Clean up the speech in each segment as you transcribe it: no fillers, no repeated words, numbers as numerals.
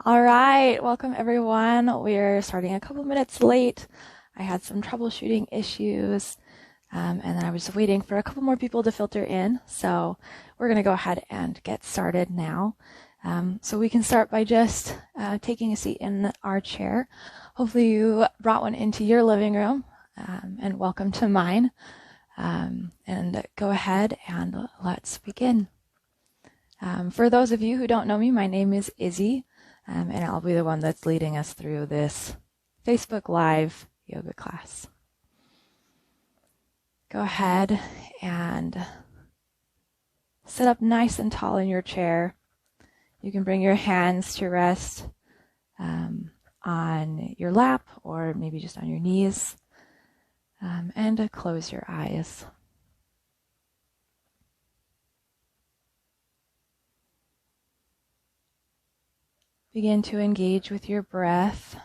All right, welcome everyone. We're starting a couple minutes late. I had some troubleshooting issues, and then I was waiting for a couple more people to filter in. So we're going to go ahead and get started now. So we can start by just taking a seat in our chair. Hopefully you brought one into your living room, and welcome to mine. And go ahead and let's begin. For those of you who don't know me, my name is Izzy. And I'll be the one that's leading us through this Facebook Live yoga class. Go ahead and sit up nice and tall in your chair. You can bring your hands to rest on your lap or maybe just on your knees, and close your eyes. Begin to engage with your breath.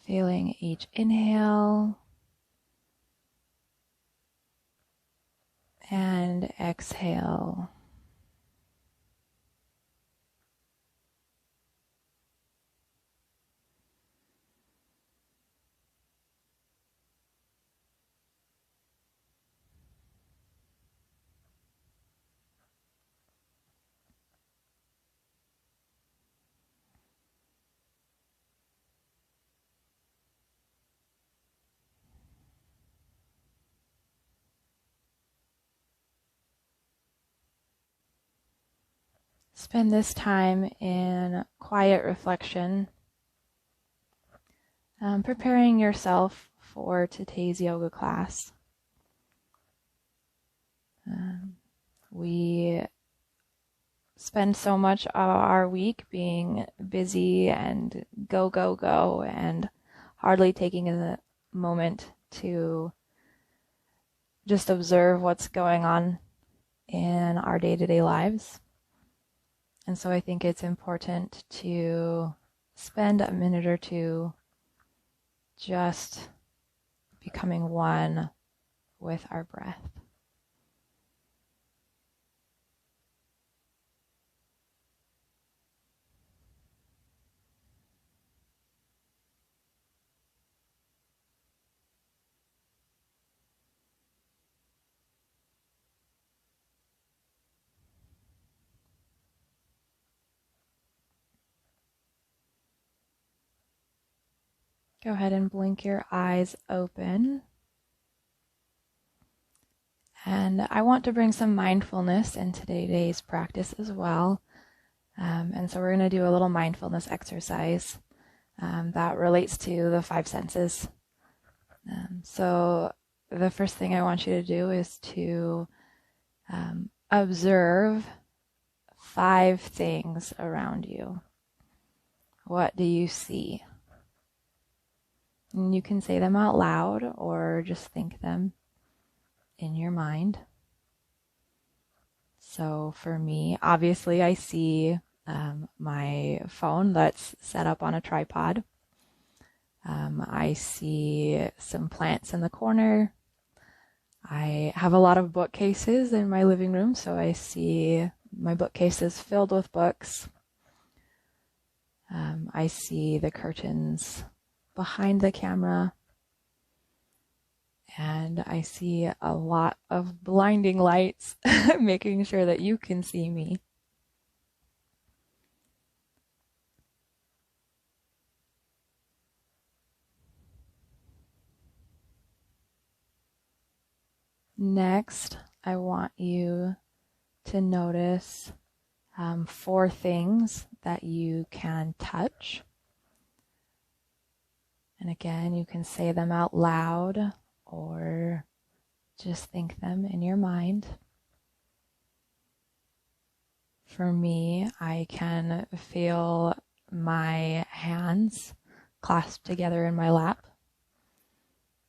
Feeling each inhale and exhale. Spend this time in quiet reflection, preparing yourself for today's yoga class. We spend so much of our week being busy and go, go, go, and hardly taking a moment to just observe what's going on in our day-to-day lives. And so I think it's important to spend a minute or two just becoming one with our breath. Go ahead and blink your eyes open. And I want to bring some mindfulness into today's practice as well. And so we're going to do a little mindfulness exercise that relates to the five senses. So the first thing I want you to do is to observe 5 things around you. What do you see? And you can say them out loud or just think them in your mind. So for me, obviously I see my phone that's set up on a tripod. I see some plants in the corner. I have a lot of bookcases in my living room, so I see my bookcases filled with books. I see the curtains behind the camera. And I see a lot of blinding lights, making sure that you can see me. Next, I want you to notice 4 things that you can touch. And again, you can say them out loud or just think them in your mind. For me, I can feel my hands clasped together in my lap.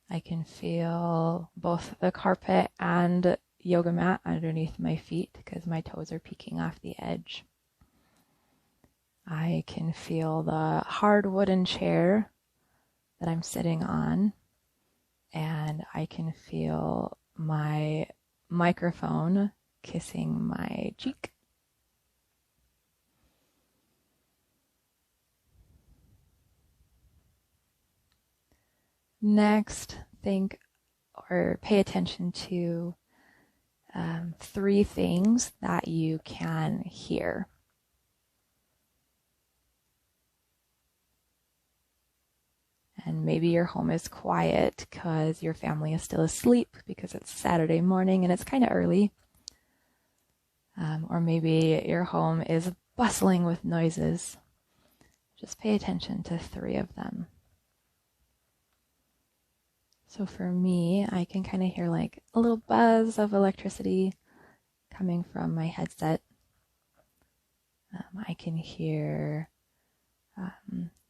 I can feel both the carpet and yoga mat underneath my feet because my toes are peeking off the edge. I can feel the hard wooden chair that I'm sitting on, and I can feel my microphone kissing my cheek. Next, think or pay attention to 3 things that you can hear. And maybe your home is quiet because your family is still asleep because it's Saturday morning and it's kind of early. Or maybe your home is bustling with noises. Just pay attention to 3 of them. So for me, I can kind of hear like a little buzz of electricity coming from my headset. I can hear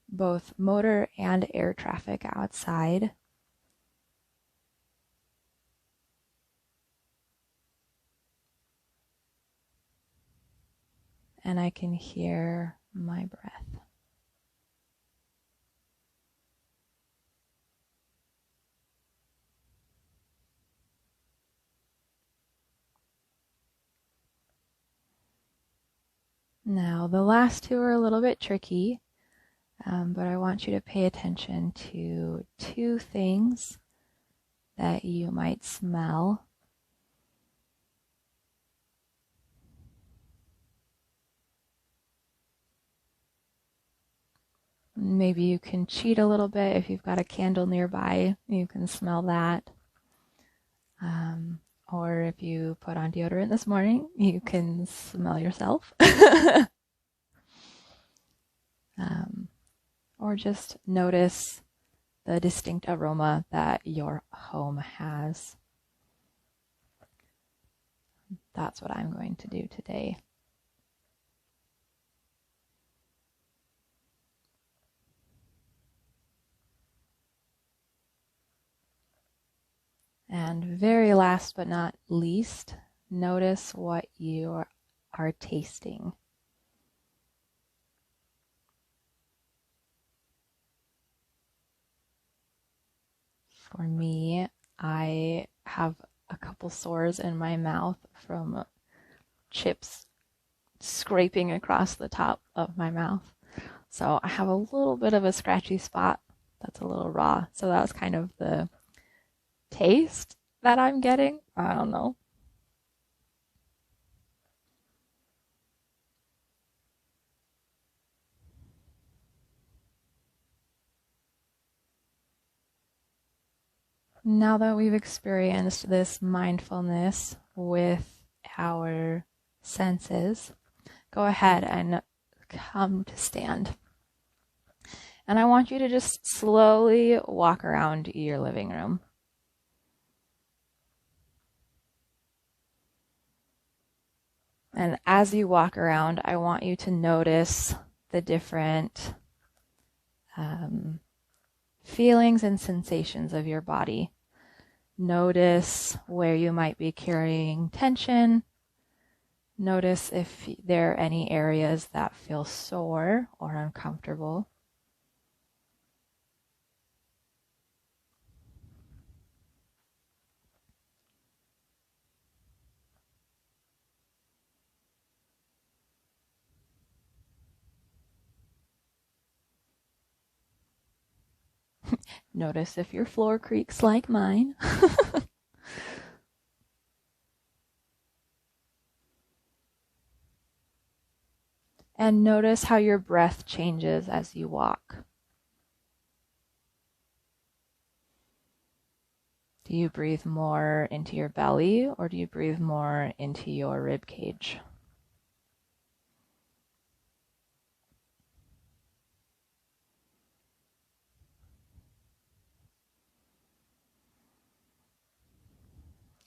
both motor and air traffic outside. And I can hear my breath. Now, the last 2 are a little bit tricky, but I want you to pay attention to 2 things that you might smell. Maybe you can cheat a little bit. If you've got a candle nearby, you can smell that. Or if you put on deodorant this morning, you can smell yourself. Or just notice the distinct aroma that your home has. That's what I'm going to do today. And very last but not least, notice what you are tasting. For me, I have a couple sores in my mouth from chips scraping across the top of my mouth. So I have a little bit of a scratchy spot that's a little raw. So that was kind of the taste that I'm getting. I don't know. Now that we've experienced this mindfulness with our senses, go ahead and come to stand. And I want you to just slowly walk around your living room. And as you walk around, I want you to notice the different feelings and sensations of your body. Notice where you might be carrying tension. Notice if there are any areas that feel sore or uncomfortable. Notice if your floor creaks like mine. And notice how your breath changes as you walk. Do you breathe more into your belly or do you breathe more into your rib cage?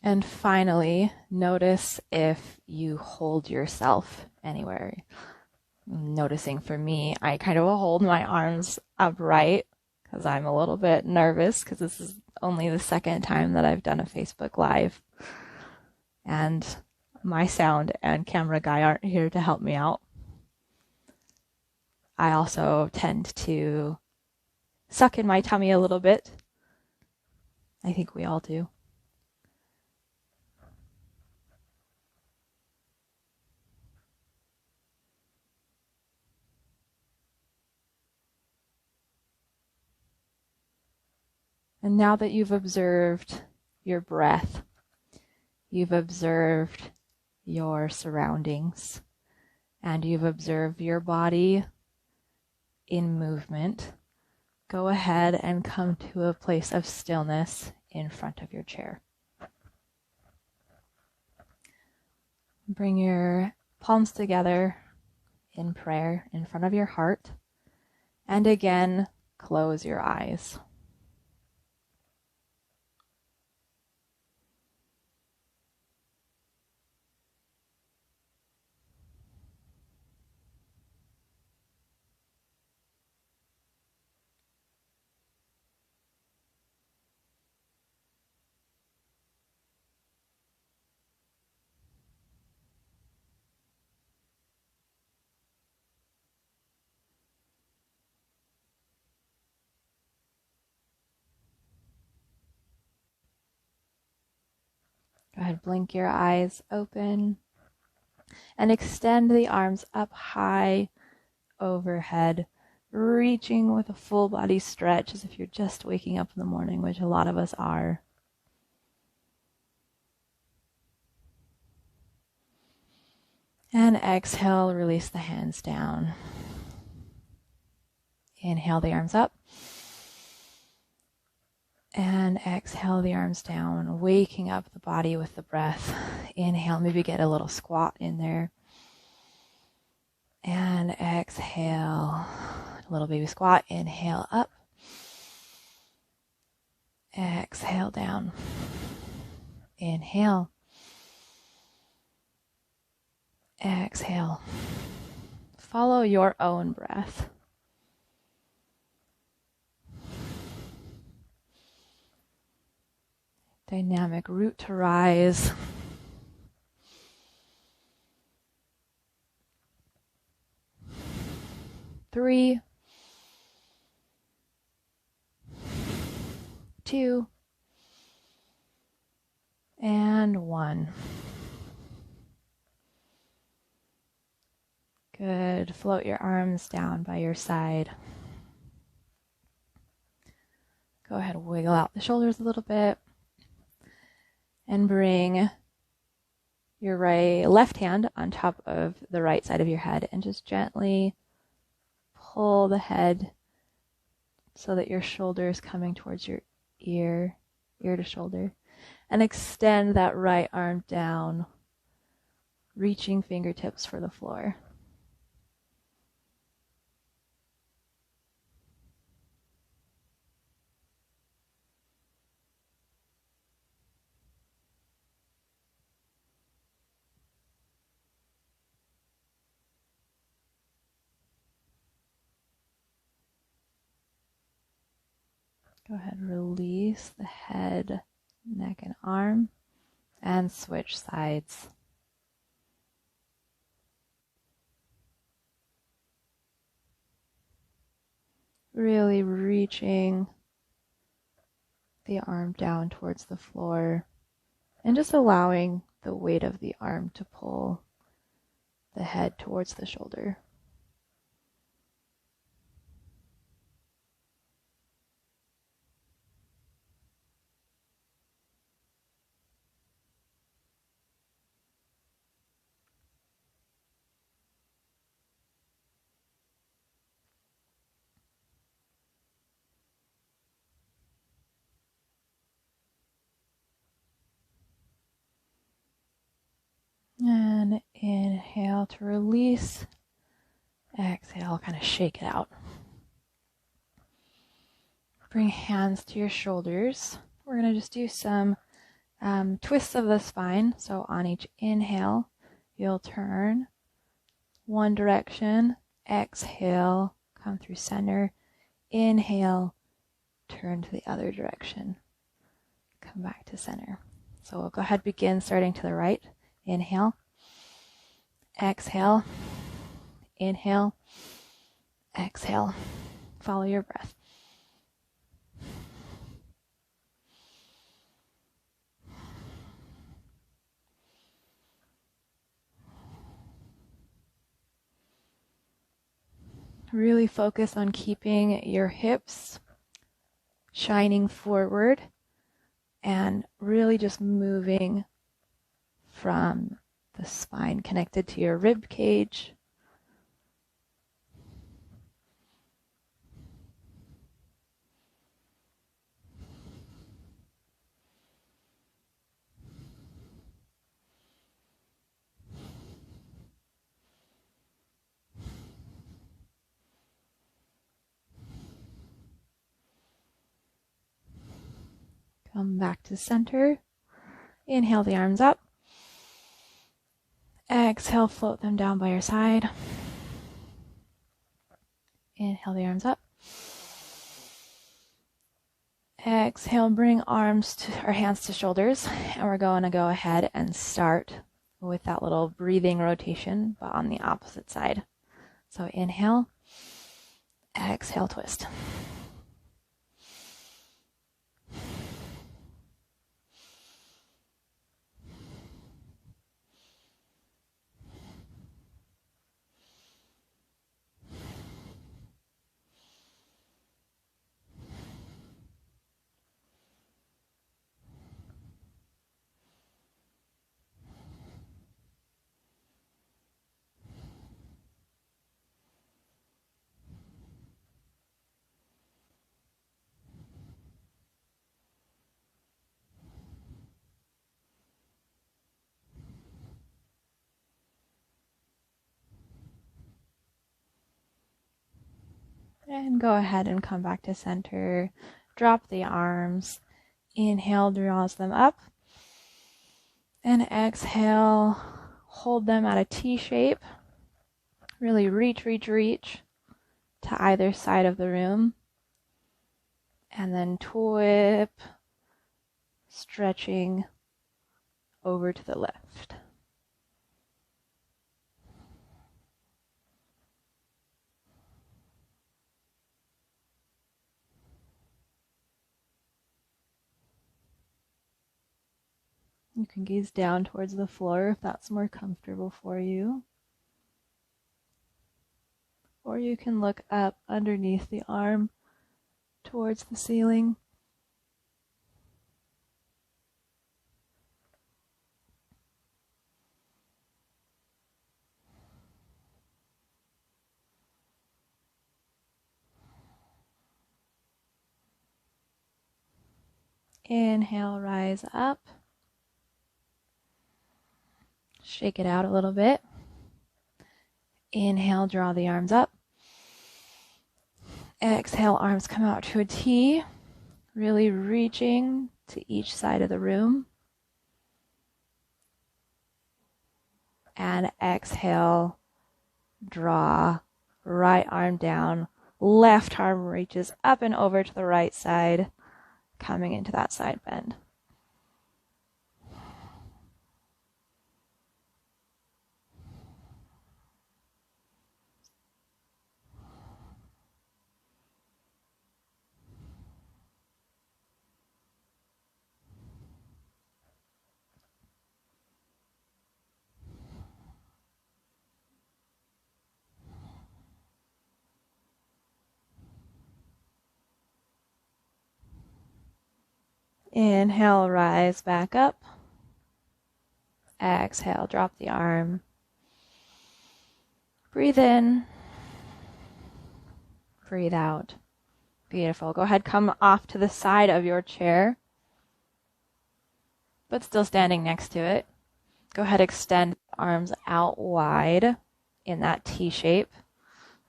And finally, notice if you hold yourself anywhere. Noticing for me, I kind of hold my arms upright because I'm a little bit nervous because this is only the second time that I've done a Facebook Live. And my sound and camera guy aren't here to help me out. I also tend to suck in my tummy a little bit. I think we all do. And now that you've observed your breath, you've observed your surroundings, and you've observed your body in movement, go ahead and come to a place of stillness in front of your chair. Bring your palms together in prayer in front of your heart, and again, close your eyes. Go ahead, blink your eyes open and extend the arms up high overhead, reaching with a full body stretch as if you're just waking up in the morning, which a lot of us are. And exhale, release the hands down. Inhale the arms up. And exhale the arms down, waking up the body with the breath. Inhale, maybe get a little squat in there. And exhale, a little baby squat. Inhale up. Exhale down. Inhale. Exhale. Follow your own breath. Dynamic root to rise. Three, 2, and 1. Good. Float your arms down by your side. Go ahead and wiggle out the shoulders a little bit. And bring your left hand on top of the right side of your head and just gently pull the head so that your shoulder is coming towards your ear to shoulder. And extend that right arm down, reaching fingertips for the floor. Go ahead, release the head, neck, and arm, and switch sides. Really reaching the arm down towards the floor, and just allowing the weight of the arm to pull the head towards the shoulder. And inhale to release. Exhale, kind of shake it out. Bring hands to your shoulders. We're going to just do some twists of the spine. So on each inhale, you'll turn one direction. Exhale, come through center. Inhale, turn to the other direction. Come back to center. So we'll go ahead, begin starting to the right. Inhale. Exhale. Inhale. Exhale. Follow your breath. Really focus on keeping your hips shining forward and really just moving from the spine connected to your rib cage. Come back to center. Inhale the arms up. Exhale, float them down by your side. Inhale the arms up. Exhale, bring hands to shoulders, and we're going to go ahead and start with that little breathing rotation, but on the opposite side. So inhale, exhale, twist. And go ahead and come back to center. Drop the arms. Inhale, draws them up. And exhale, hold them at a T shape. Really reach to either side of the room. And then twip, stretching over to the left. You can gaze down towards the floor if that's more comfortable for you. Or you can look up underneath the arm towards the ceiling. Inhale, rise up. Shake it out a little bit. Inhale, draw the arms up. Exhale, arms come out to a T, really reaching to each side of the room. And exhale, draw, right arm down, left arm reaches up and over to the right side, coming into that side bend. Inhale, rise back up. Exhale, drop the arm. Breathe in. Breathe out. Beautiful. Go ahead, come off to the side of your chair, but still standing next to it. Go ahead, extend arms out wide in that T shape.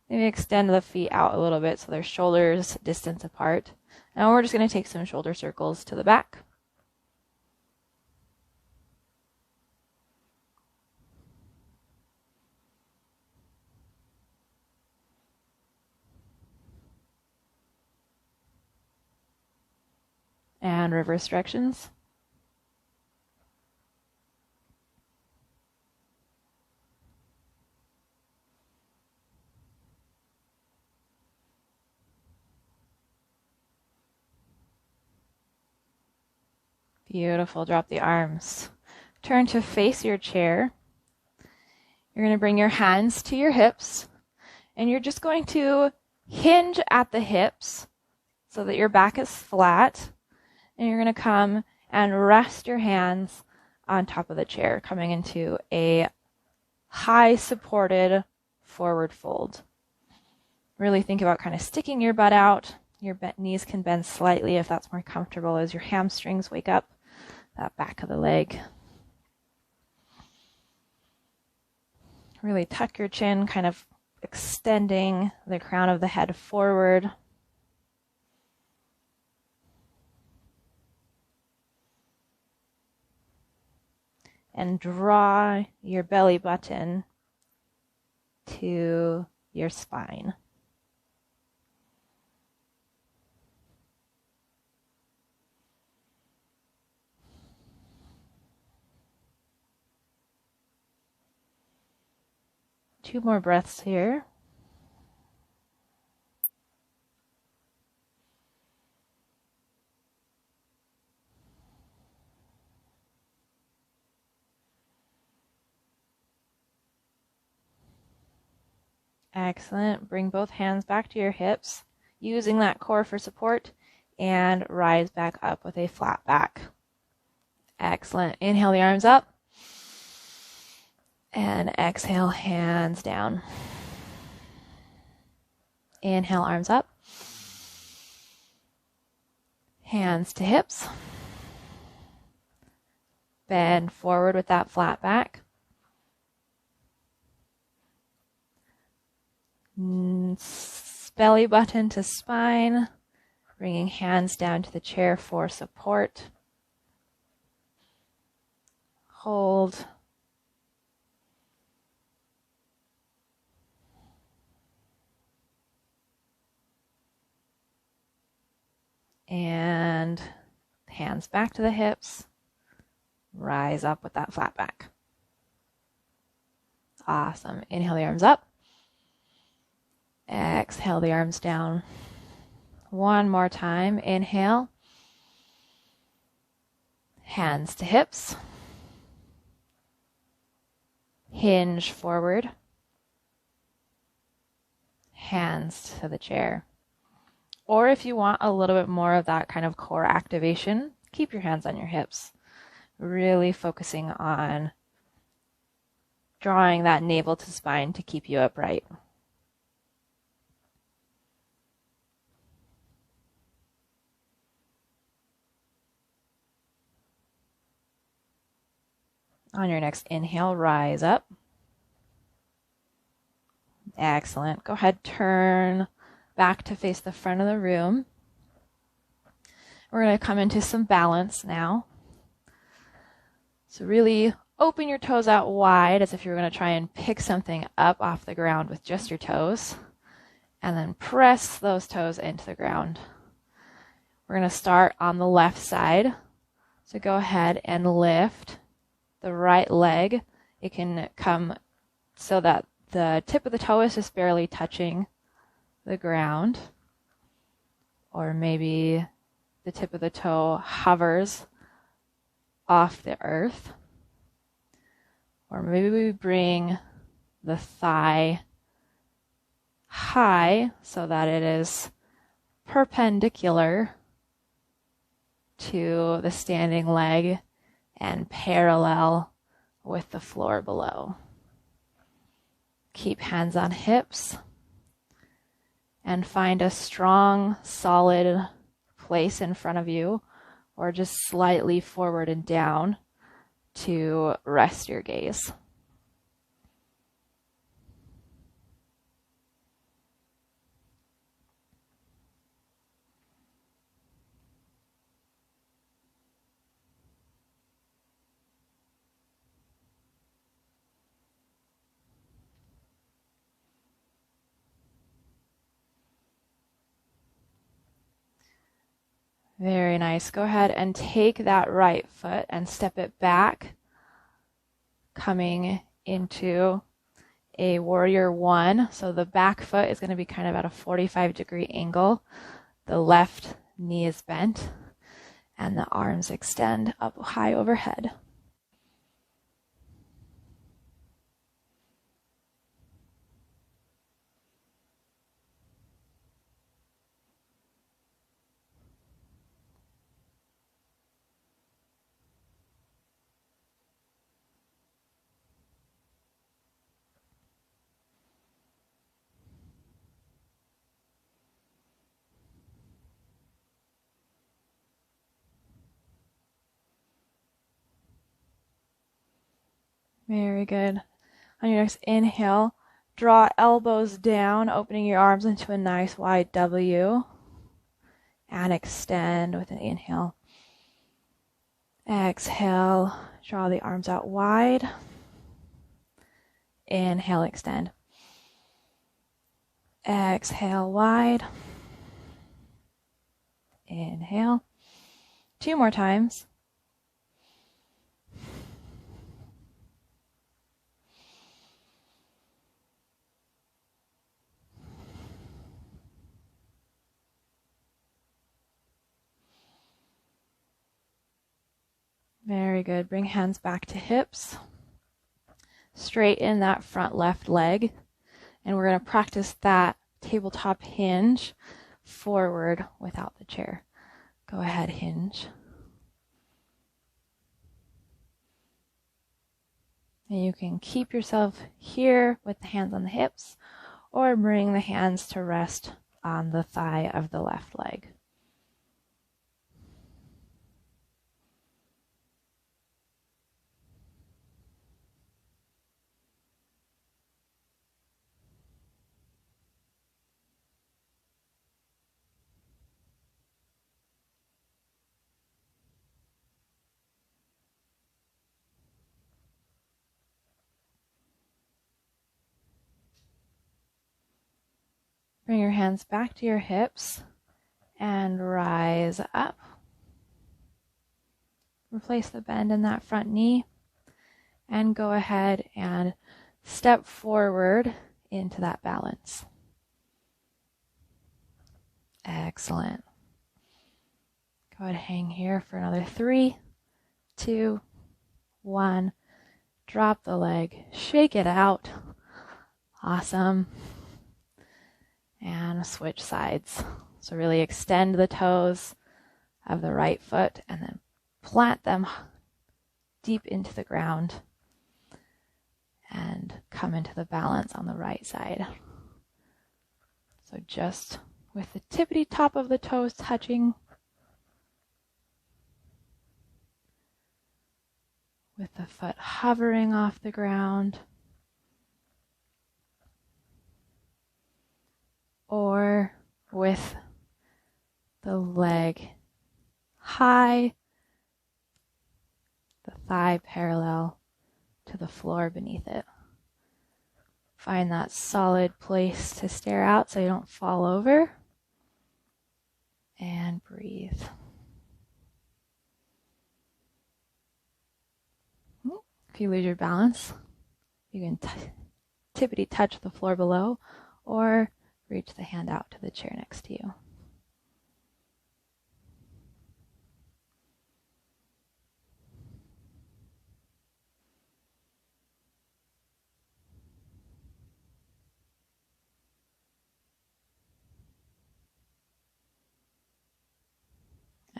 Maybe extend the feet out a little bit so their shoulders distance apart. Now we're just going to take some shoulder circles to the back. And reverse directions. Beautiful. Drop the arms. Turn to face your chair. You're going to bring your hands to your hips, and you're just going to hinge at the hips. so that your back is flat. And you're going to come and rest your hands on top of the chair, coming into a high supported forward fold. Really think about kind of sticking your butt out. Your knees can bend slightly if that's more comfortable as your hamstrings wake up that back of the leg. Really tuck your chin, kind of extending the crown of the head forward. And draw your belly button to your spine. Two more breaths here. Excellent. Bring both hands back to your hips, using that core for support, and rise back up with a flat back. Excellent. Inhale the arms up. And exhale, hands down. Inhale, arms up. Hands to hips. Bend forward with that flat back. Belly button to spine. Bringing hands down to the chair for support. Hold. And hands back to the hips. Rise up with that flat back. Awesome. Inhale the arms up. Exhale the arms down. One more time. Inhale. Hands to hips. Hinge forward. Hands to the chair. Or if you want a little bit more of that kind of core activation, keep your hands on your hips. Really focusing on drawing that navel to spine to keep you upright. On your next inhale, rise up. Excellent. Go ahead, turn back to face the front of the room. We're going to come into some balance now. So really open your toes out wide as if you're going to try and pick something up off the ground with just your toes. And then press those toes into the ground. We're going to start on the left side. So go ahead and lift the right leg. It can come so that the tip of the toe is just barely touching the ground. Or maybe the tip of the toe hovers off the earth. Or maybe we bring the thigh high so that it is perpendicular to the standing leg and parallel with the floor below. Keep hands on hips and find a strong, solid place in front of you or just slightly forward and down to rest your gaze. Very nice. Go ahead and take that right foot and step it back, coming into a warrior one. So the back foot is going to be kind of at a 45-degree angle. The left knee is bent and the arms extend up high overhead. Very good. On your next inhale, draw elbows down, opening your arms into a nice wide W. And extend with an inhale. Exhale, draw the arms out wide. Inhale, extend. Exhale, wide. Inhale. 2 more times. Very good. Bring hands back to hips. Straighten that front left leg. And we're going to practice that tabletop hinge forward without the chair. Go ahead, hinge. And you can keep yourself here with the hands on the hips, or bring the hands to rest on the thigh of the left leg. Bring your hands back to your hips and rise up. Replace the bend in that front knee and go ahead and step forward into that balance. Excellent. Go ahead and hang here for another 3, 2, 1. Drop the leg, shake it out. Awesome. And switch sides. So really extend the toes of the right foot and then plant them deep into the ground and come into the balance on the right side. So just with the tippity top of the toes touching, with the foot hovering off the ground, or with the leg high, the thigh parallel to the floor beneath it. Find that solid place to stare out so you don't fall over. And breathe. If you lose your balance, you can tippity touch the floor below or reach the hand out to the chair next to you.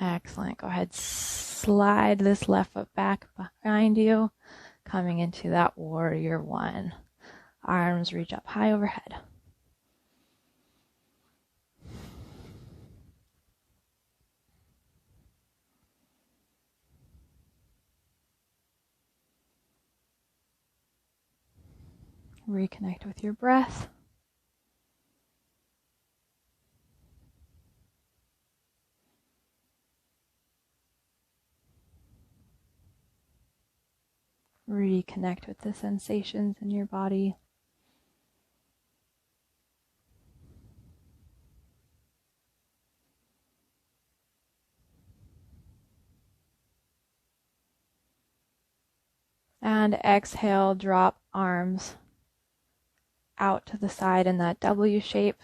Excellent. Go ahead, slide this left foot back behind you, coming into that warrior one. Arms reach up high overhead. Reconnect with your breath. Reconnect with the sensations in your body. And exhale, drop arms out to the side in that W shape.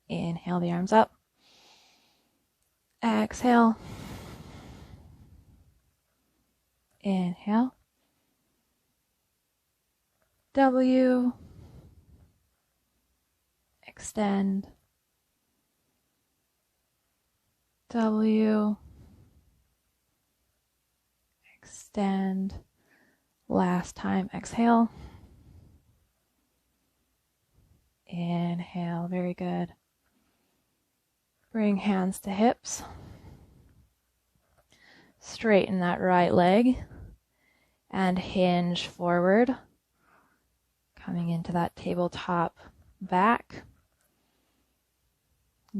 Inhale the arms up. Exhale. Inhale. W. Extend. W. Extend. Last time, exhale. Inhale, very good. Bring hands to hips. Straighten that right leg. and hinge forward, coming into that tabletop back.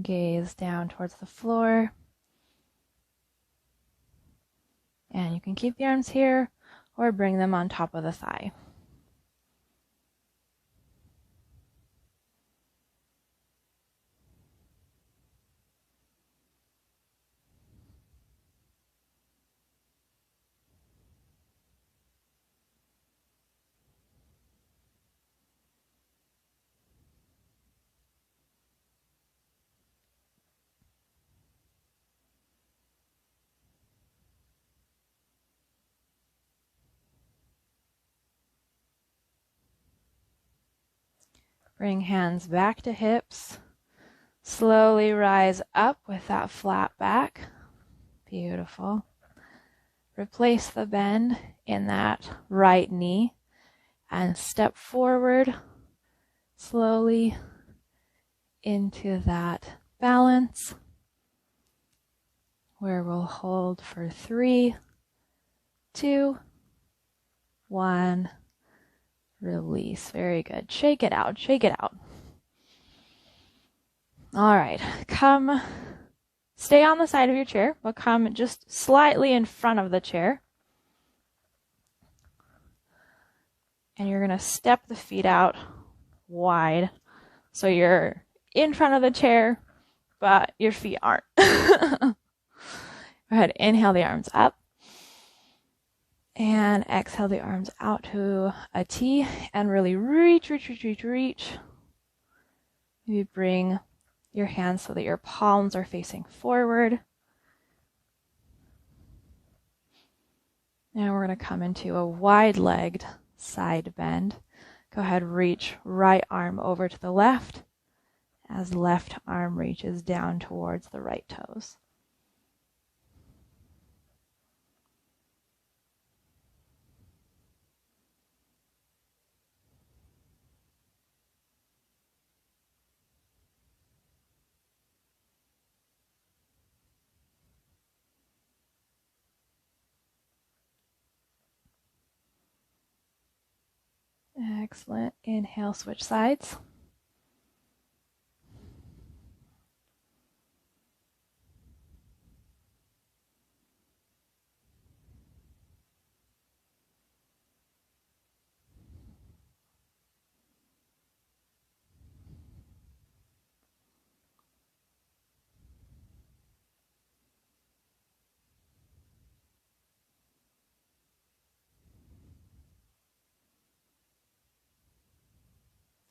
Gaze down towards the floor. And you can keep the arms here or bring them on top of the thigh. Bring hands back to hips. Slowly rise up with that flat back. Beautiful. Replace the bend in that right knee and step forward slowly into that balance where we'll hold for 3, 2, 1. Release. Very good. Shake it out. Shake it out. All right. Stay on the side of your chair, but come just slightly in front of the chair. And you're going to step the feet out wide. So you're in front of the chair, but your feet aren't. Go ahead. Inhale the arms up. And exhale the arms out to a T and really reach. Maybe bring your hands so that your palms are facing forward. Now we're going to come into a wide-legged side bend. Go ahead, reach right arm over to the left as left arm reaches down towards the right toes. Excellent. Inhale, switch sides.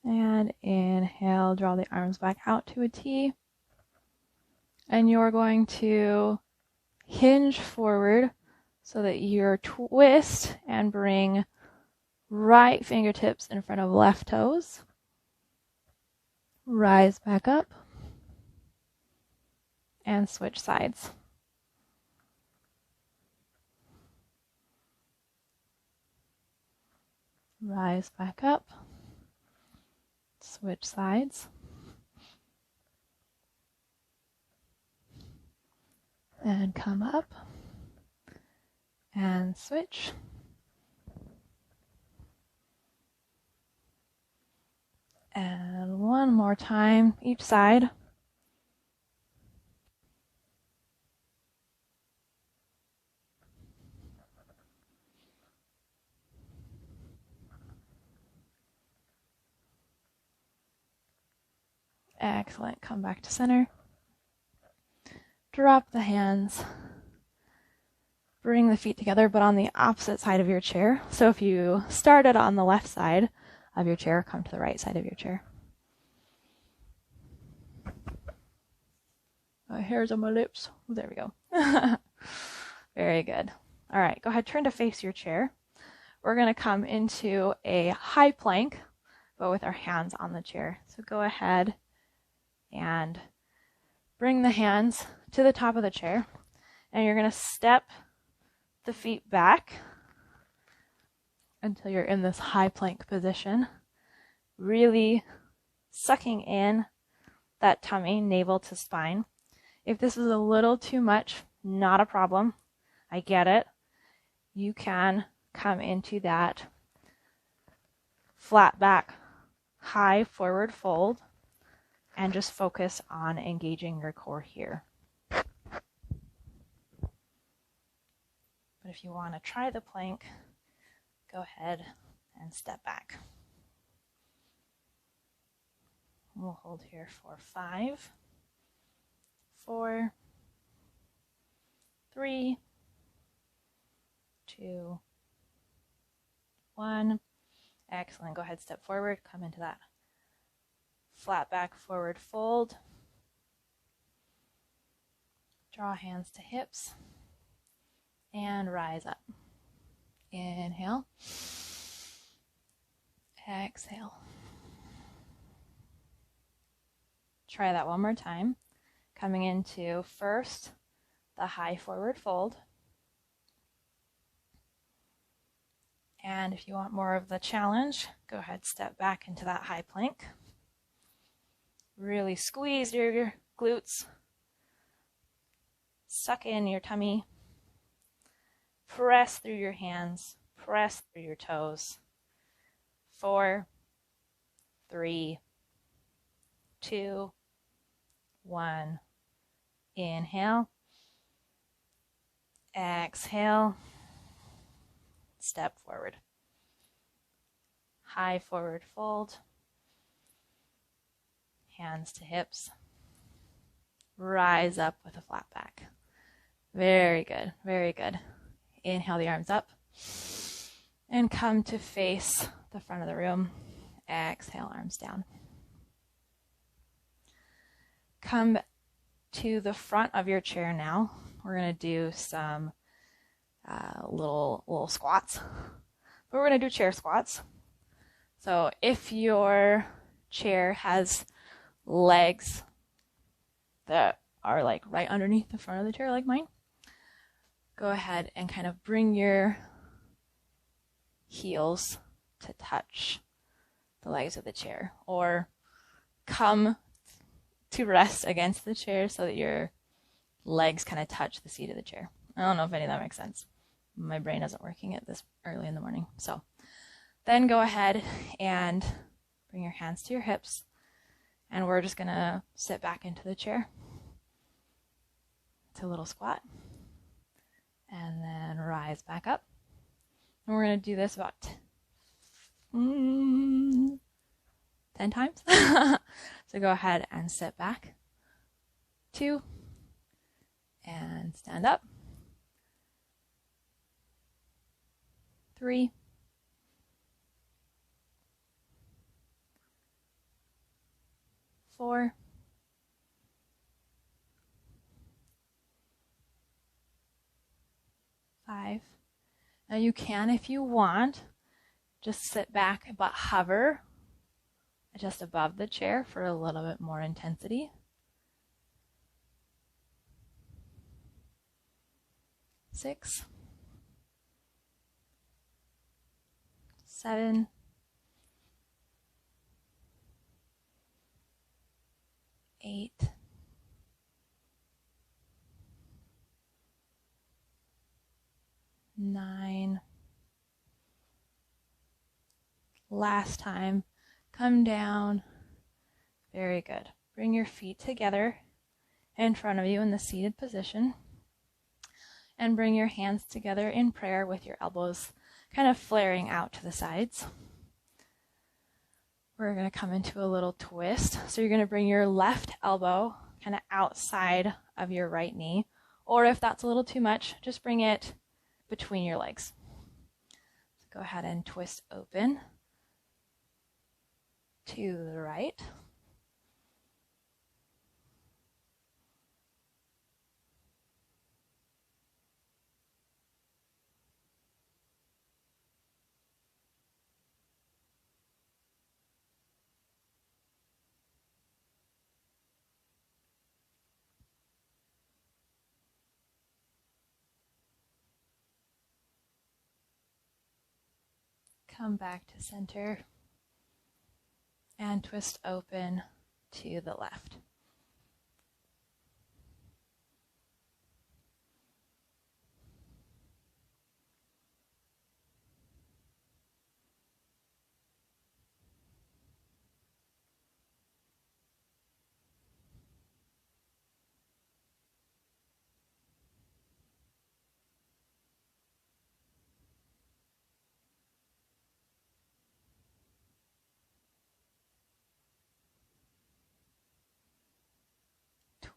And inhale, draw the arms back out to a T. And you're going to hinge forward so that you twist and bring right fingertips in front of left toes. Rise back up and switch sides. Rise back up. Switch sides. And come up. And switch. And one more time, each side. Excellent. Come back to center. Drop the hands. Bring the feet together, but on the opposite side of your chair. So if you started on the left side of your chair, come to the right side of your chair. My hair's on my lips. There we go. Very good. All right, go ahead, turn to face your chair. We're going to come into a high plank, but with our hands on the chair. So go ahead and bring the hands to the top of the chair, and you're going to step the feet back until you're in this high plank position, really sucking in that tummy, navel to spine. If this is a little too much, not a problem. I get it. You can come into that flat back, high forward fold, and just focus on engaging your core here. But if you want to try the plank, go ahead and step back. We'll hold here for 5, 4, 3, 2, 1. Excellent. Go ahead, step forward, come into that flat back forward fold. Draw hands to hips and rise up. Inhale. Exhale. Try that one more time. Coming into first the high forward fold. And if you want more of the challenge, go ahead, step back into that high plank. Really squeeze your glutes. Suck in your tummy. Press through your hands. Press through your toes. 4, 3, 2, 1. Inhale. Exhale. Step forward. High forward fold. Hands to hips. Rise up with a flat back. Very good, very good. Inhale the arms up. And come to face the front of the room. Exhale, arms down. Come to the front of your chair now. We're going to do some little squats. But we're going to do chair squats. So if your chair has legs that are like right underneath the front of the chair like mine, go ahead and kind of bring your heels to touch the legs of the chair, or come to rest against the chair so that your legs kind of touch the seat of the chair. I don't know if any of that makes sense. My brain isn't working at this early in the morning. So then go ahead and bring your hands to your hips, and we're just going to sit back into the chair. It's a little squat. And then rise back up. And we're going to do this about 10 times. So go ahead and sit back. 2. And stand up. 3. 4. 5. Now you can, if you want, just sit back but hover just above the chair for a little bit more intensity. 6. 7. 8. 9. Last time. Come down. Very good. Bring your feet together in front of you in the seated position. And bring your hands together in prayer with your elbows kind of flaring out to the sides. We're going to come into a little twist. So you're going to bring your left elbow kind of outside of your right knee. Or if that's a little too much, just bring it between your legs. So go ahead and twist open to the right. Come back to center and twist open to the left.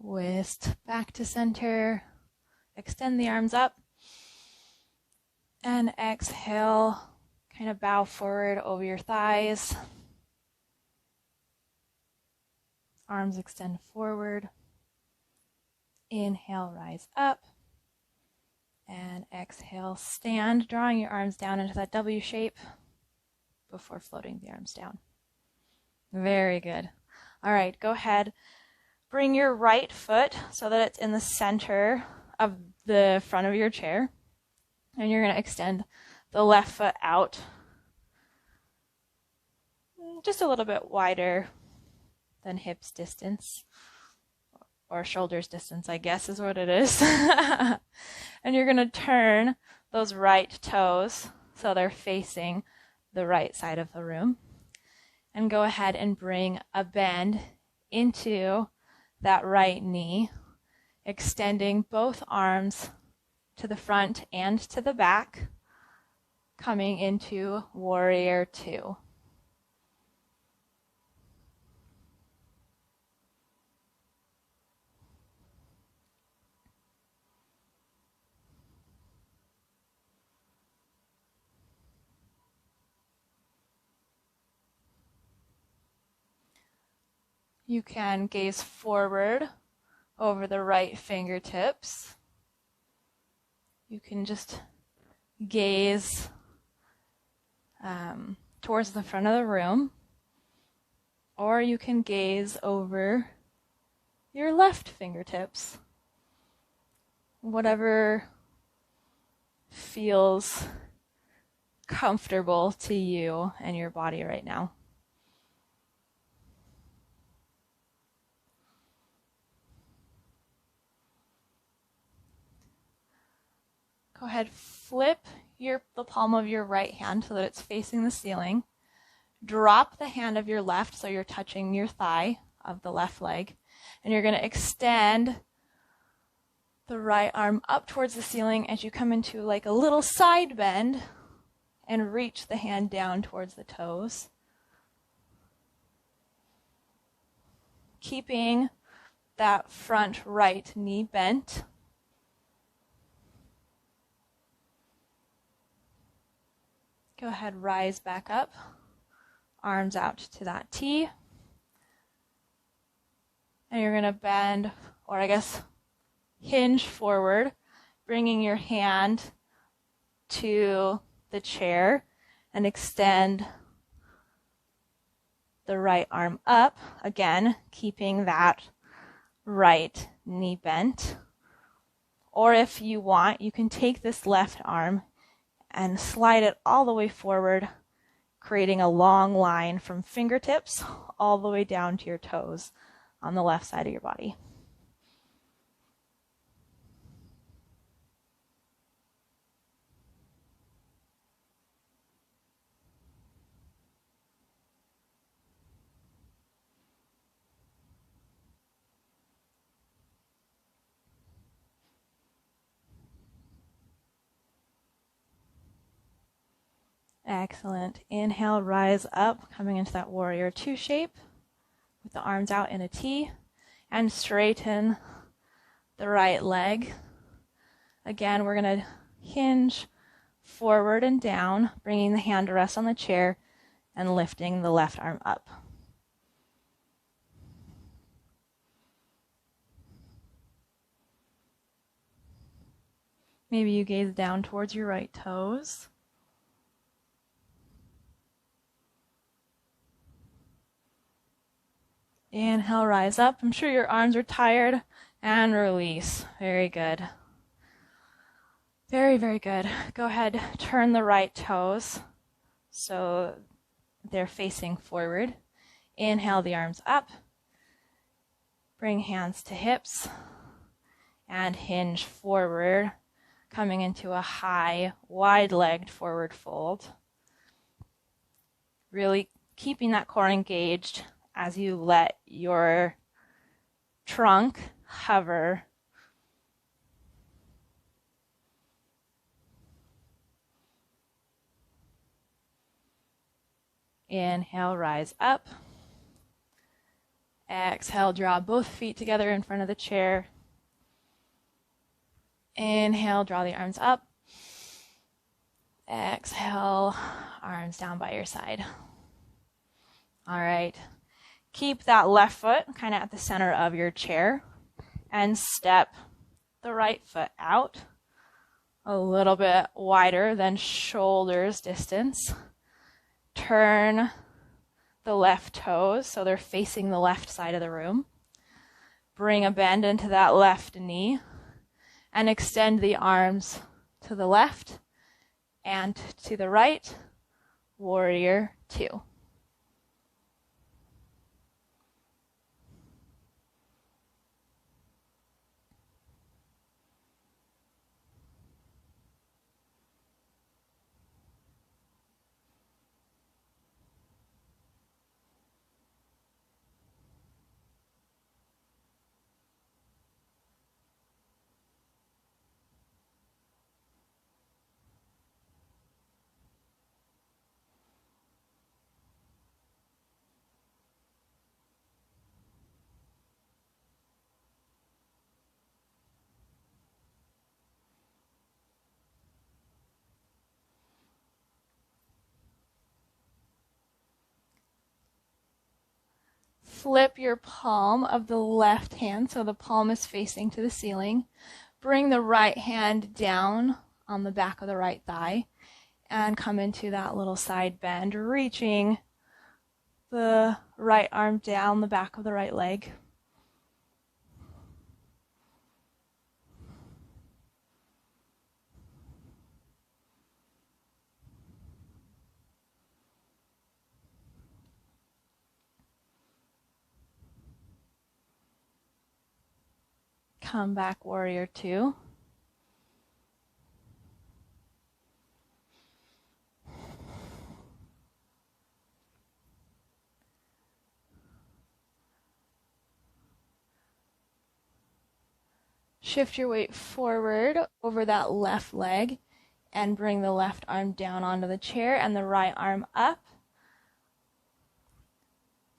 Twist back to center. Extend the arms up. And exhale, kind of bow forward over your thighs. Arms extend forward. Inhale, rise up. And exhale, stand, drawing your arms down into that W shape before floating the arms down. Very good. All right, go ahead. Bring your right foot so that it's in the center of the front of your chair. And you're going to extend the left foot out just a little bit wider than hips distance, or shoulders distance, I guess is what it is. And you're going to turn those right toes so they're facing the right side of the room. And go ahead and bring a bend into that right knee, extending both arms to the front and to the back, coming into Warrior Two. You can gaze forward over the right fingertips. You can just gaze towards the front of the room, or you can gaze over your left fingertips. Whatever feels comfortable to you and your body right now. Go ahead, flip the palm of your right hand so that it's facing the ceiling. Drop the hand of your left so you're touching your thigh of the left leg. And you're going to extend the right arm up towards the ceiling as you come into like a little side bend and reach the hand down towards the toes. Keeping that front right knee bent. Go ahead, rise back up, arms out to that T. And you're going to bend, or I guess hinge forward, bringing your hand to the chair and extend the right arm up, again, keeping that right knee bent. Or if you want, you can take this left arm and slide it all the way forward, creating a long line from fingertips all the way down to your toes on the left side of your body. Excellent. Inhale, rise up, coming into that Warrior Two shape with the arms out in a T, and straighten the right leg. Again, we're going to hinge forward and down, bringing the hand to rest on the chair and lifting the left arm up. Maybe you gaze down towards your right toes. Inhale, rise up. I'm sure your arms are tired. And release. Very good. Very, very good. Go ahead, turn the right toes so they're facing forward. Inhale the arms up. Bring hands to hips. And hinge forward, coming into a high, wide-legged forward fold. Really keeping that core engaged as you let your trunk hover. Inhale, rise up. Exhale, draw both feet together in front of the chair. Inhale, draw the arms up. Exhale, arms down by your side. All right. Keep that left foot kind of at the center of your chair and step the right foot out a little bit wider than shoulders distance. Turn the left toes so they're facing the left side of the room. Bring a bend into that left knee and extend the arms to the left and to the right. Warrior 2. Flip your palm of the left hand so the palm is facing to the ceiling. Bring the right hand down on the back of the right thigh and come into that little side bend, reaching the right arm down the back of the right leg. Come back, warrior 2. Shift your weight forward over that left leg and bring the left arm down onto the chair and the right arm up.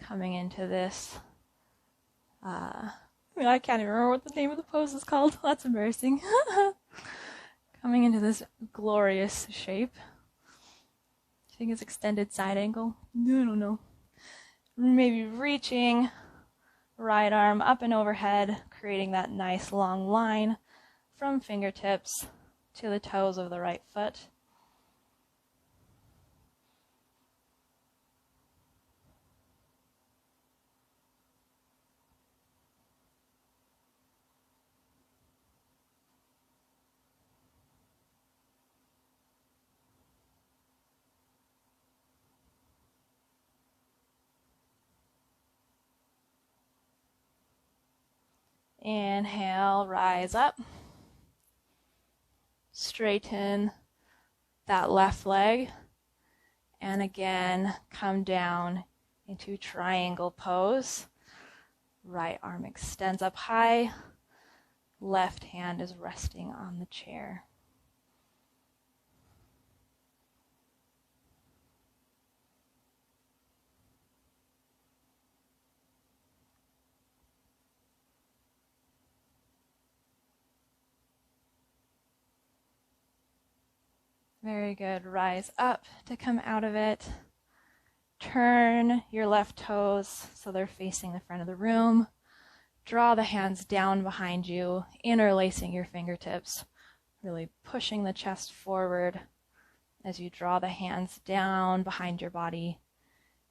Coming into this, I can't even remember what the name of the pose is called. That's embarrassing. Coming into this glorious shape. I think it's extended side angle. I don't know. Maybe reaching right arm up and overhead, creating that nice long line from fingertips to the toes of the right foot. Inhale, rise up. Straighten that left leg. And again, come down into triangle pose. Right arm extends up high. Left hand is resting on the chair. Very good. Rise up to come out of it. Turn your left toes so they're facing the front of the room. Draw the hands down behind you, interlacing your fingertips, really pushing the chest forward as you draw the hands down behind your body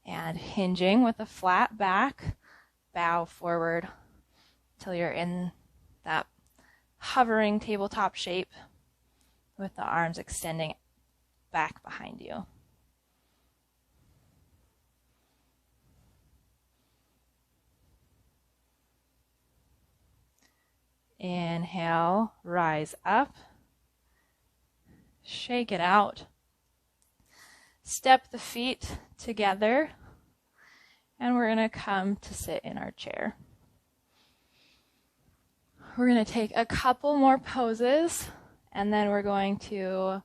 and hinging with a flat back. Bow forward till you're in that hovering tabletop shape with the arms extending back behind you. Inhale, rise up. Shake it out. Step the feet together, and we're going to come to sit in our chair. We're going to take a couple more poses, and then we're going to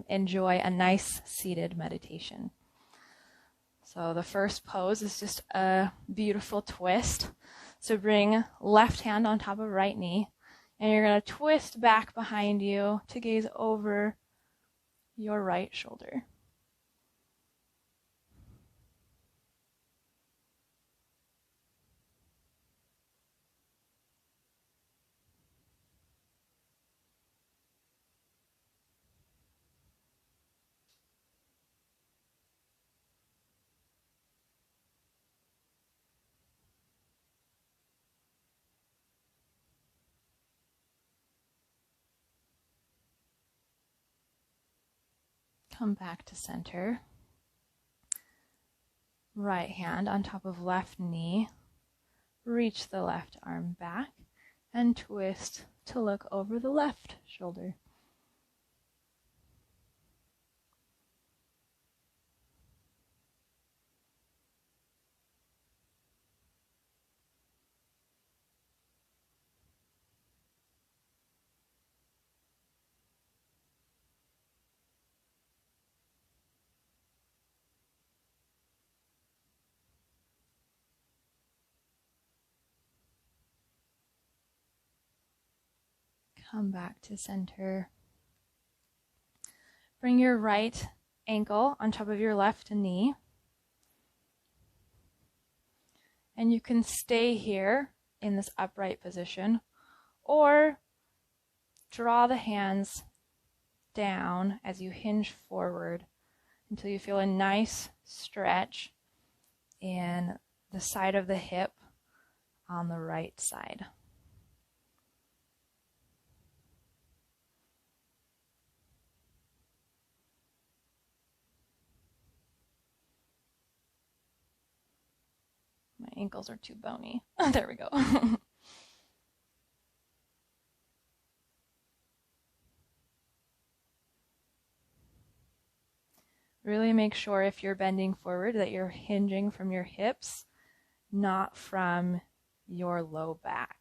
enjoy a nice seated meditation. So the first pose is just a beautiful twist. So bring left hand on top of right knee, and you're going to twist back behind you to gaze over your right shoulder. Come back to center. Right hand on top of left knee. Reach the left arm back and twist to look over the left shoulder. Come back to center. Bring your right ankle on top of your left knee. And you can stay here in this upright position, or draw the hands down as you hinge forward until you feel a nice stretch in the side of the hip on the right side. My ankles are too bony. There we go. Really make sure if you're bending forward that you're hinging from your hips, not from your low back.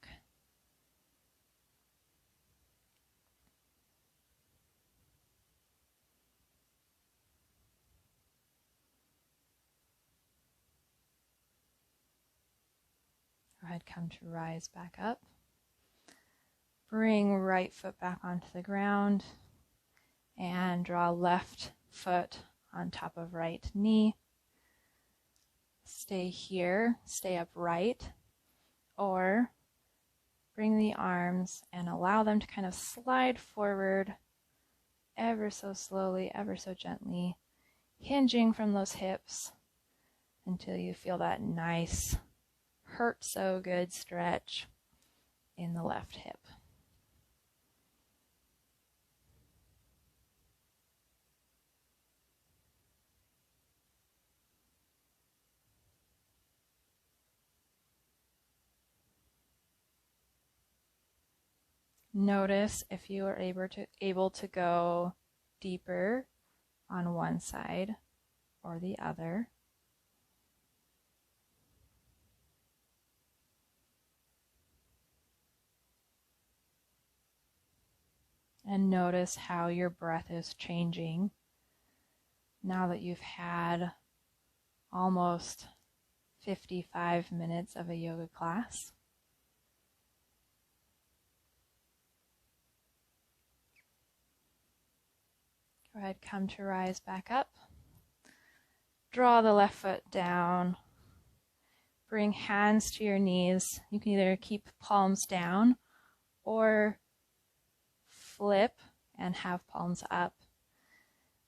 Go ahead, come to rise back up. Bring right foot back onto the ground and draw left foot on top of right knee. Stay here, stay upright, or bring the arms and allow them to kind of slide forward ever so slowly, ever so gently, hinging from those hips until you feel that nice, hurt so good stretch in the left hip. Notice if you are able to go deeper on one side or the other. And notice how your breath is changing now that you've had almost 55 minutes of a yoga class. Go ahead, come to rise back up. Draw the left foot down. Bring hands to your knees. You can either keep palms down or flip and have palms up.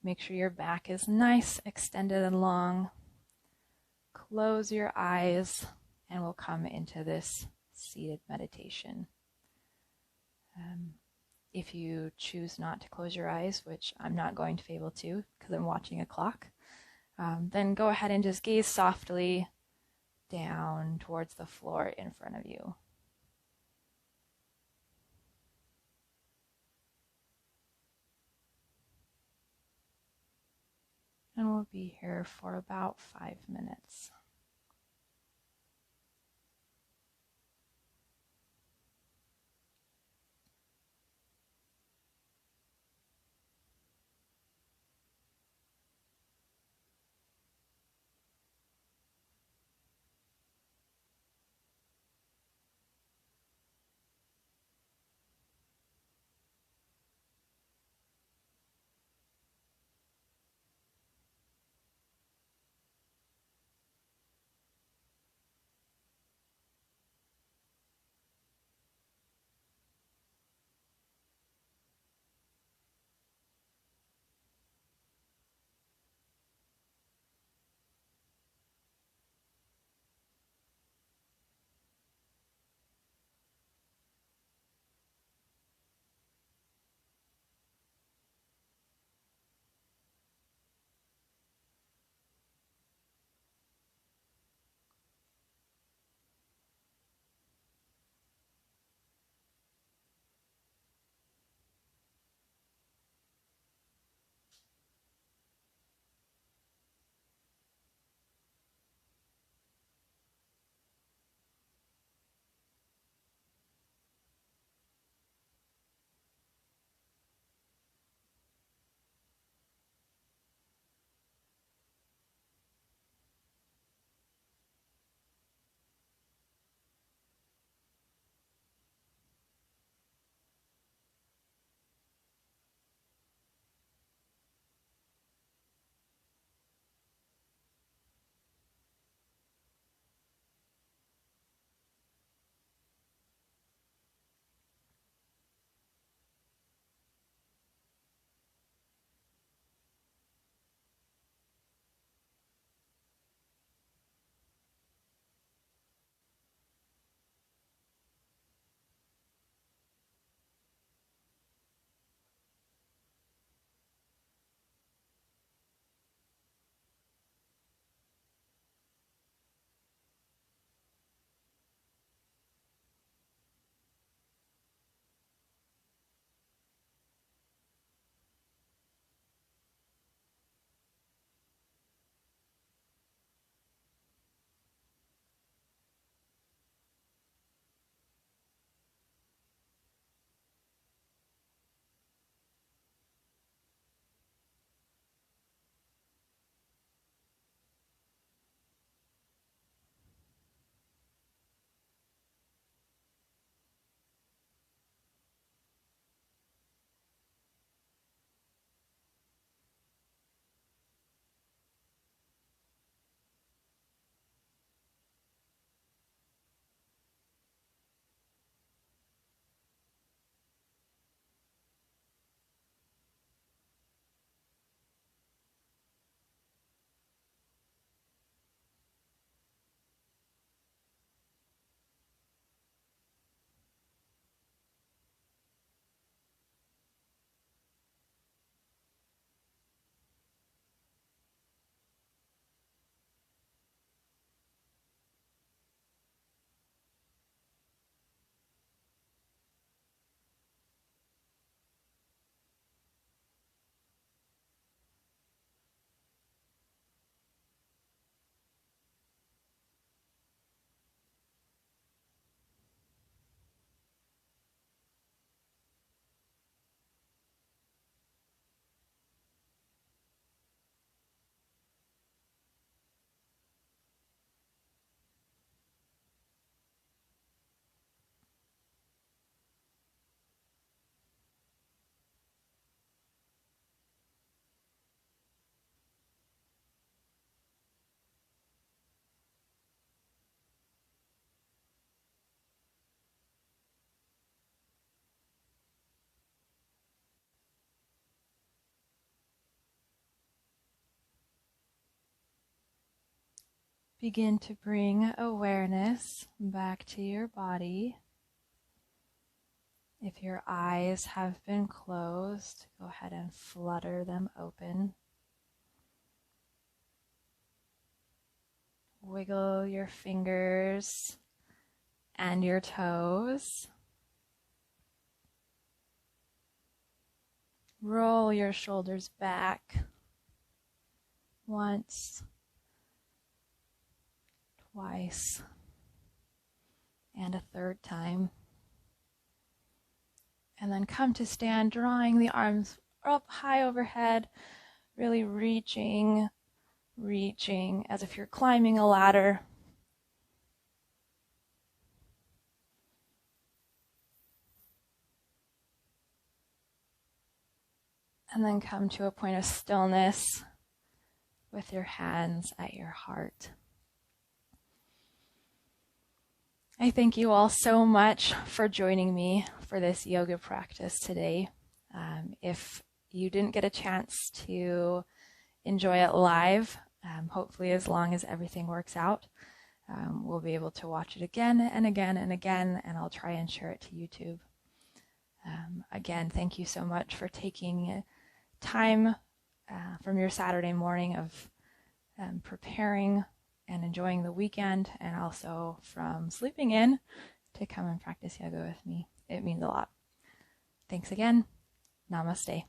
Make sure your back is nice, extended and long. Close your eyes and we'll come into this seated meditation. If you choose not to close your eyes, which I'm not going to be able to because I'm watching a clock, then go ahead and just gaze softly down towards the floor in front of you. And we'll be here for about 5 minutes. begin to bring awareness back to your body. If your eyes have been closed, go ahead and flutter them open. Wiggle your fingers and your toes. Roll your shoulders back once, twice, and a third time. And then come to stand, drawing the arms up high overhead, really reaching as if you're climbing a ladder. And then come to a point of stillness with your hands at your heart. I thank you all so much for joining me for this yoga practice today. If you didn't get a chance to enjoy it live, hopefully as long as everything works out, we'll be able to watch it again and again and again, and I'll try and share it to YouTube. Again, thank you so much for taking time from your Saturday morning of preparing and enjoying the weekend, and also from sleeping in to come and practice yoga with me. It means a lot. Thanks again. Namaste.